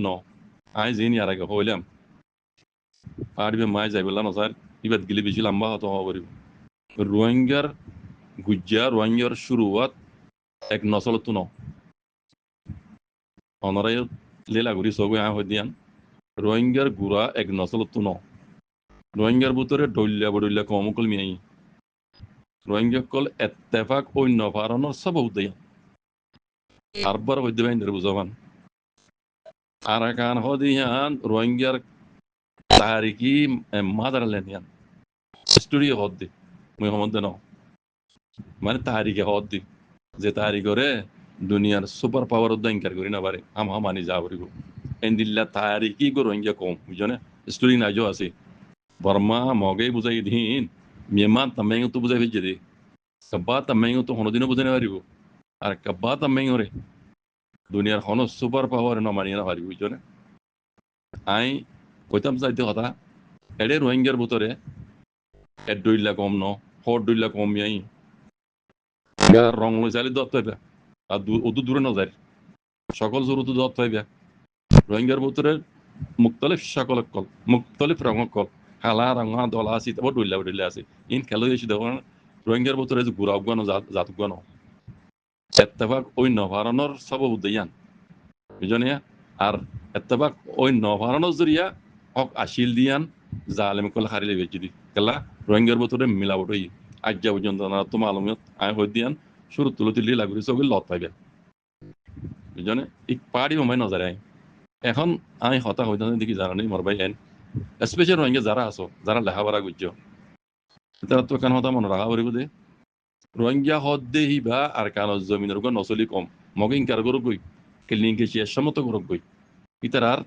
ন আই জিনি আর আগে হইলাম পারবে মায় যাই বললাম স্যার ইবাদ গেলে বেশি লম্বা হতে হওয়া পারিব রোহিঙ্গার গুজ্জা রোহিঙ্গার শুরুয়াত এক নসলত ন অনরাই লীলাগুড়ি সবই হয়ে দিয়ান রোহিঙ্গার গুড়া এক নসলত ন রোহিঙ্গার ভিতরে ডল্যা বডল্যা কমকল মিয়াই রোহিঙ্গা কল এত্তেফাক অন্য ফারানোর সব উদয়ান আরবার হইতে বাইন্দের বুঝাবান আরাকান হদিয়ান রোহিঙ্গার তারিখি মাদারল্যান্ড ইয়ান স্টুডিও হদ্দি মুই হমদ্দে ন মানে তারিখে হদ্দি যে তারিখরে দুনিয়ার সুপার পাওয়ার উদ্যান ইনকার করি না পারে মানি যা পারিব এন্দিল্লা তারিখি গো রোহিঙ্গা কম বুঝনে স্টোরি নাইজো আছে বর্মা মগে বুঝাই দিন মিয়ানমার তামেঙ্গ তো বুঝাই ফেলছে দে কাব্বা তামেঙ্গ তো হনদিনও বুঝাই না পারিব আর কাব্বা তামেঙ্গ রে দুনিয়ার হন সুপার পাওয়ার না মানিয়ে না পারিব বুঝনে আই কইতাম চাইতে কথা এডে রোহিঙ্গার ভিতরে এড ডইলা কম ন হর ডইলা কম ইয়াই রং লই চাইলে দত পাইবা আর অত দূরে না যায় সকল জরুত দত পাইবা রোহিঙ্গার ভিতরে মুক্তলিফ সকল কল মুক্তলিফ রঙ কল হালা রঙা দলা আছে তারপর ডইলা আছে ইন খেলো এসে দেখুন রোহিঙ্গার ভিতরে যে গুড়া উগান জাত উগান এত্তেফাক ওই নভারণর সব উদয়ান বুঝনে আর এত্তেফাক ওই নভারণর জরিয়া হক আসিল দিয়ান জালেম কল হারিলে বেচি দি কেলা রোহিঙ্গার ভিতরে মিলাবট হই আজ্ঞা পর্যন্ত না তোমার আলমিয়ত আয় হই দিয়ান শুরু তুলতি লাগুরি সবই লত পাইবে বুঝনে ই পাড়ি মাই নজরে আই এখন আমি হতা হইতে দেখি জানা নেই মরবাই এন স্পেশাল রোহিঙ্গা যারা আছো যারা লেখাপড়া করছো তারা তো কেন হতা মনে রাখা পারিব দে রোহিঙ্গা হদ দেহি বা আর কান জমিনের উপর নচলি কম মগে ইনকার করো গই কেলিংকে শেষ সমত করো গই ইতার আর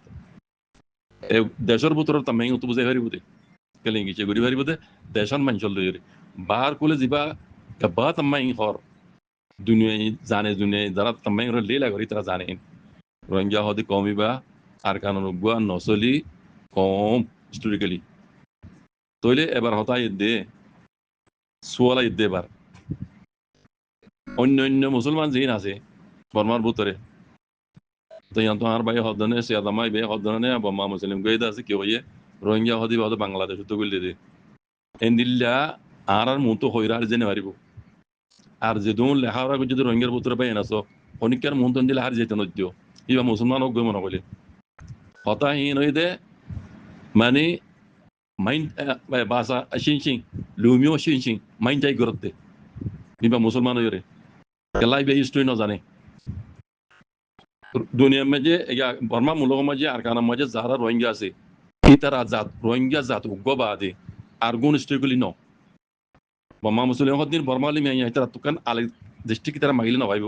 দেশের ভিতরে তামাই তো বুঝাই পারিব দে কেলিংকে সে ঘুরি পারিব দে দেশন মাঞ্চল লই বাহার কোলে যাবা গাবা তামাই হর দুনিয়ায় জানে দুনিয়ায় যারা তামাই লীলা করি তারা জানে রোহিঙ্গা হদি কমিবা আর কারণ গুয়া নচলি কম হিস্টোরিক্যালি তইলে এবার হতাই দে সোয়ালাই দে এবার অন্য অন্য মুসলমান যিন আছে বর্মার ভিতরে তো ইয়ান তো আর ভাই হদনে সে আদামাই বে হদনে বম্মা মুসলিম গইদা আছে কি হইয়ে রোহিঙ্গা হদি বাদ বাংলাদেশ তো গইলে দে এন্দিল্লা আর মুতো হইরার জেনে পারিব আর যে দুন লেখাপড়া যদি রোহিঙ্গার ভিতরে পাই নাছো অনিকার মুতো দিলে আর যেতে নদিও ইবা মুসলমান হোক গই মনে কইলে হতাহীন হই দে মানে মাইন্ড বাসা শিনশিং লুমিও শিনশিং মাইন্ড যাই করতে কিংবা মুসলমান হইরে কেলাই বে হিস্ট্রি ন জানে দুনিয়ার মাঝে বর্মা মূলক মাঝে আর কানার মাঝে যারা রোহিঙ্গা আছে তারা জাত রোহিঙ্গা জাত উগ্রবা আদে আর গুণ হিস্ট্রিক্যালি ন বর্মা মুসলিম দিন বর্মা আলী মিয়া তারা তুকান আলে ডিস্ট্রিক্ট তারা মাগিলে নভাইব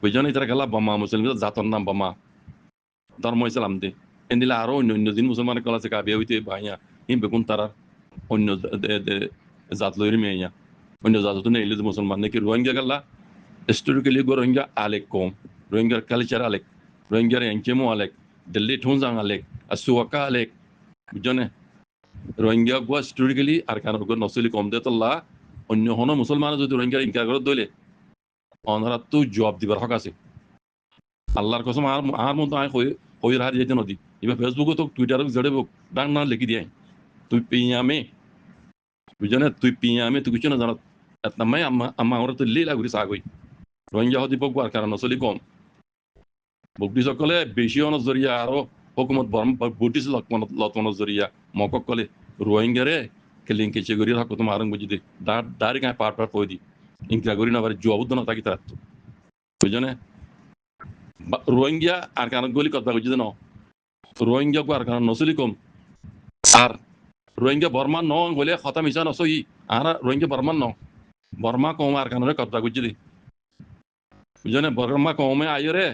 বুঝনে তারা গেলা বর্মা মুসলিম জাতর নাম বর্মা ধর্ম ইসলাম দে এদিলে আরো অন্য অন্য দিন মুসলমান কল আছে কাবিয়া হইতে ভাইয়া হিম বেগুন তারা অন্য জাত লইরি মেয়া অন্য জাত নেই মুসলমান নাকি রোহিঙ্গা গেলা হিস্টোরিক্যালি গো রোহিঙ্গা আলেক কম রোহিঙ্গার কালচার আলেক রোহিঙ্গার এনকেমো আলেক দিল্লি ঠুনজাং আলেক আর সুয়াকা আলেক বুঝনে রোহিঙ্গা গো হিস্টোরিক্যালি আর কারণ গো নসলি কম দে তোল্লা অন্য হন মুসলমান যদি রোহিঙ্গার ইনকার করে দইলে অনারা তো জবাব দিবার হক আছে আল্লাহর কসম আর মতো আয় হইর হার যেতে নদী এবার ফেসবুকে তো টুইটারে জড়ে ডাং না লিখি দিয়ে তুই পিয়ামে বুঝনে তুই পিয়ামে তুই কিছু না জানো তামাই আম্মা আমরা তো লীলা ঘুরি সাগই রোহিঙ্গা হদি পক আর কারণ নসলি কম ব্রিটিশ সকলে বেশি জরিয়া আরো হুকুমত ব্রিটিশ লতমন জরিয়া মকক কলে রোহিঙ্গারে কেলিং কেচে গরি হক তোমার আরং বুঝি দে দাঁড়ি গায়ে পার কই দি ইনকা গরি না পারে জবাব না থাকি তার বুঝনে রোহিঙ্গা আর কারণ গলি কথা বুঝি ন রোহিঙ্গা আর কারণ নসলি কম আর রোহিঙ্গা বর্মা ন হলে কথা মিশা নসই আর রোহিঙ্গা বর্মা ন বর্মা কম আর কারণে কথা বুঝি দি বুঝনে বর্মা কমে আইরে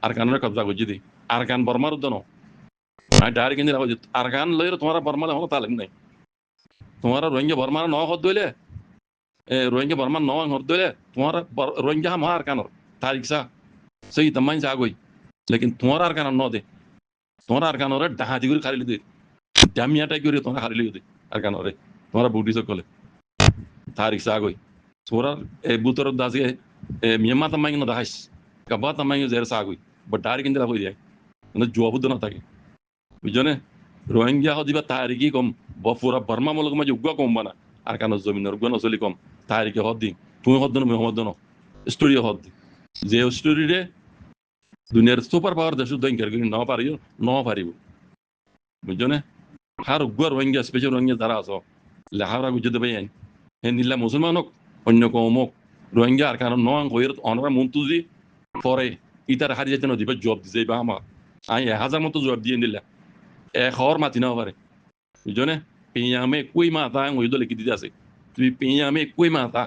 আর কারণে কবজা বুঝি দি আর কান বর্মার উদ্যান আমি ডাইরেক্ট কিন্তু রাখো আর কান লইরে তোমার বর্মালে হলো তালিম নাই তোমার রোহিঙ্গা বর্মার ন হদ দইলে রোহিঙ্গা বর্মার ন হদ দইলে তোমার রোহিঙ্গা হাম আর কানর তারিখ সা সেই তমাই যা গই লেকিন তোমার আর কান ন দে তোমার আর কানরে ডাহাতি করে খারিলি দে ডামিয়াটাই করে তোমার হারিলি দে আর কানরে তোমার বুটি সকলে তারিখ সা গই তোরার বুতর দাসে মিয়ামা তমাই ন দাহাইস কাবা তমাই জের সা গই but ডাইরেক্ট কিন্তু রাখো যায় মানে জবাবুদ্দ না থাকে বুঝছনে রোহিঙ্গা হদিবা তাহারিকি কম পুরা বর্মা মূলক মাঝে উগ্র কম বানা আর কানো জমিনের উগ্র নচলি কম তাহারিকে হদ দিন তুমি হদ দিন মোহাম্মদ দিন স্টোরি হদ দি যে স্টোরিরে দুনিয়ার সুপার পাওয়ার দেশ দৈঙ্কার করি ন পারিব বুঝছনে হার উগ্র রোহিঙ্গা স্পেশাল রোহিঙ্গা যারা আছো লেখাপড়া বুঝতে পাই হে নিলা মুসলমান হোক অন্য কম হোক রোহিঙ্গা আর কারণ নং হইর অনরা মন্তুজি পরে ইতার হারিয়ে যেতে নদী জব দিছে বা আমার আমি 1000 মতো জব দিয়ে নিলা হওয়ার মাতি না পারে বুঝছনে পেঁয়ামে কই মাতা ওই দলে কি দিতে আছে তুই পেঁয়ামে কই মাতা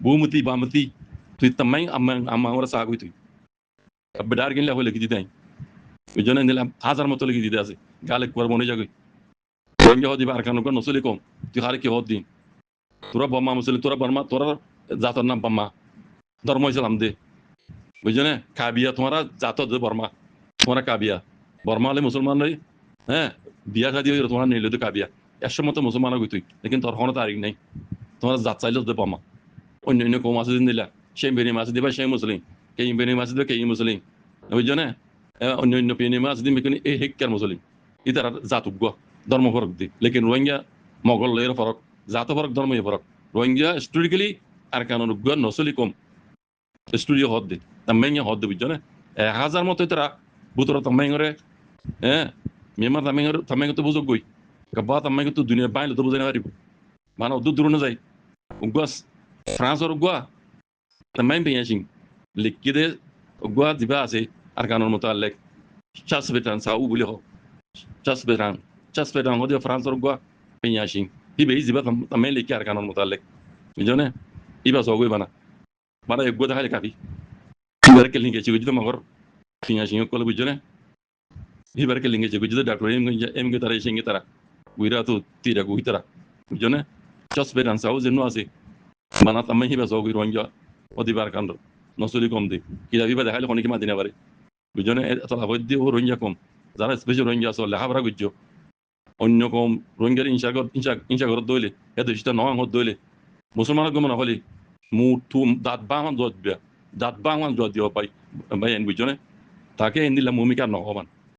বৌমতি বামতি তুই তামাই আমার সাগুই তুই বেডার কিনলে হলে কি দিতে বুঝছনে নিলাম 1000 মতো লিখে দিতে আছে গালে কুয়ার মনে যাগই রোহিঙ্গা হদিবা আর কারণ নচলি কম তুই হারে কি হদ দিন তোরা বম্মা মুসলিম তোরা বর্মা তোরা জাতর নাম বম্মা ধর্ম ইসলাম দে বুঝছনে কাবিয়া তোমারা জাত দে বর্মা তোমারা কাবিয়া বর্মা হলে মুসলমান নই হ্যাঁ বিয়া শাদি হয়ে তোমার নিলে তো কাবিয়া 100 মতো মুসলমান হই তুই লেকিন তোর কোনো তারিখ নেই তোমার জাত চাইলে দে বম্মা অন্য অন্য কম আছে দিন দিলা সেই বেনি মাছ দিবা সেই মুসলিম কেই বেনি মাছ দিবা কেই মুসলিম বুঝছনে অন্য অন্য বেনি মাছ দিন কিন্তু এই হেক্কার মুসলিম ইতার জাতুজ্ঞ ধর্ম ফরক দি লেকিন রোহিঙ্গা মগল এর ফরক জাত ফরক ধর্ম ফরক রোহিঙ্গা হিস্টোরিক্যালি আর কারণ উগ্র নচলি কম স্টুডিও হদ দি তাম্মাইয়া হদ দি বুঝছনে 1000 মতো তারা বুতরা তাম্মাইরে হ্যাঁ মিয়ানমার তাম্মাইরে তো বুঝক গই কাবা তাম্মাইকে তো দুনিয়া বাইলে তো বুঝাই না পারিব মানে অত দূর না যায় উগ্র ফ্রান্সর উগ্র তাম্মাই পেয়াছিং লিখিদে উগ্র দিবা আছে আর কারণ মতো আলেক চাষ বেটান সাউ বলি হোক চাষ বেটান হদি ফ্রান্সর উগ্র পেয়াছিং হিবে দিবা তাম্মাই লিখি আর কারণ মতো আলেক বুঝছনে ইবা সগই বানা মানে উগ্র দেখালে কাবি ইবার কে লিঙ্গে চিগুজিতে মগর পেয়াছিং call বুঝছনে ibar ke linge jego jida doctor em ge tara shinge tara wira to tira gu tara jone just be dan sawo zenu ase mana tamma hiba so gu ronja odibar kando nosuli kom de kila biba de hale koniki madina bare jone to abodi o ronja kom যারা special Rohingya আছে লেখাপড়া করছো অন্য কম রোহিঙ্গার ইনসা ঘর দইলে এত সেটা নয় ঘর দইলে মুসলমানের গমন হলে মুখ থুম দাঁত বাঙান জোয়াত দিয়া দাঁত বাঙান জোয়াত দিব পাই ভাই এন বুঝছো তাকে এন দিলাম ভূমিকা নহবান